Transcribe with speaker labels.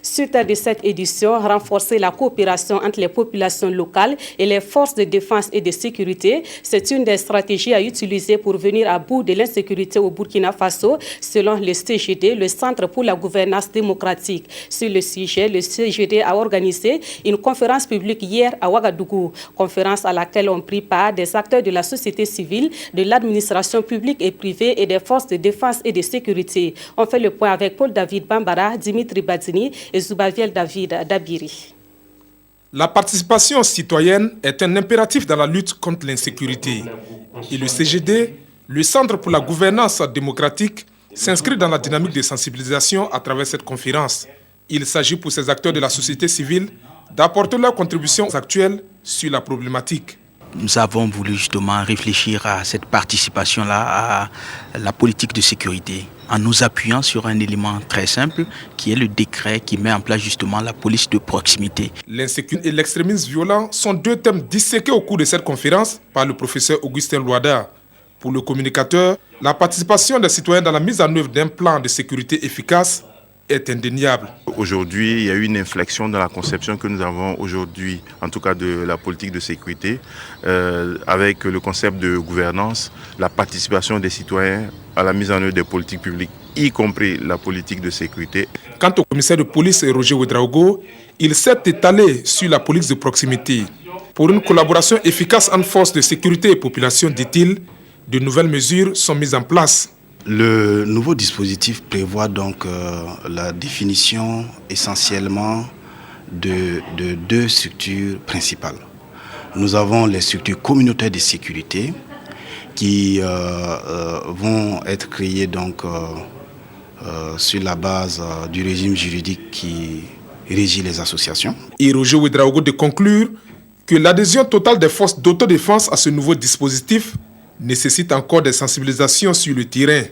Speaker 1: Suite de cette édition, renforcer la coopération entre les populations locales et les forces de défense et de sécurité, c'est une des stratégies à utiliser pour venir à bout de l'insécurité au Burkina Faso, selon le CGD, le Centre pour la gouvernance démocratique. Sur le sujet, le CGD a organisé une conférence publique hier à Ouagadougou, conférence à laquelle ont pris part des acteurs de la société civile, de l'administration publique et privée et des forces de défense et de sécurité. On fait le point avec Paul David Bambara, Dimitri Badzini et Zoubaviel David Dabiri.
Speaker 2: La participation citoyenne est un impératif dans la lutte contre l'insécurité. Et le CGD, le Centre pour la gouvernance démocratique, s'inscrit dans la dynamique de sensibilisation à travers cette conférence. Il s'agit pour ces acteurs de la société civile d'apporter leurs contributions actuelles sur la problématique.
Speaker 3: Nous avons voulu justement réfléchir à cette participation-là, à la politique de sécurité, en nous appuyant sur un élément très simple qui est le décret qui met en place justement la police de proximité.
Speaker 2: L'insécurité et l'extrémisme violent sont deux thèmes disséqués au cours de cette conférence par le professeur Augustin Loada. Pour le communicateur, la participation des citoyens dans la mise en œuvre d'un plan de sécurité efficace est indéniable.
Speaker 4: Aujourd'hui, il y a eu une inflexion dans la conception que nous avons aujourd'hui, en tout cas de la politique de sécurité, avec le concept de gouvernance, la participation des citoyens à la mise en œuvre des politiques publiques, y compris la politique de sécurité.
Speaker 2: Quant au commissaire de police Roger Ouedraogo, il s'est étalé sur la police de proximité. Pour une collaboration efficace entre forces de sécurité et population, dit-il, de nouvelles mesures sont mises en place.
Speaker 5: Le nouveau dispositif prévoit donc la définition essentiellement de deux structures principales. Nous avons les structures communautaires de sécurité qui vont être créées donc sur la base du régime juridique qui régit les associations.
Speaker 2: Et Roger Ouedraogo de conclure que l'adhésion totale des forces d'autodéfense à ce nouveau dispositif nécessite encore des sensibilisations sur le terrain.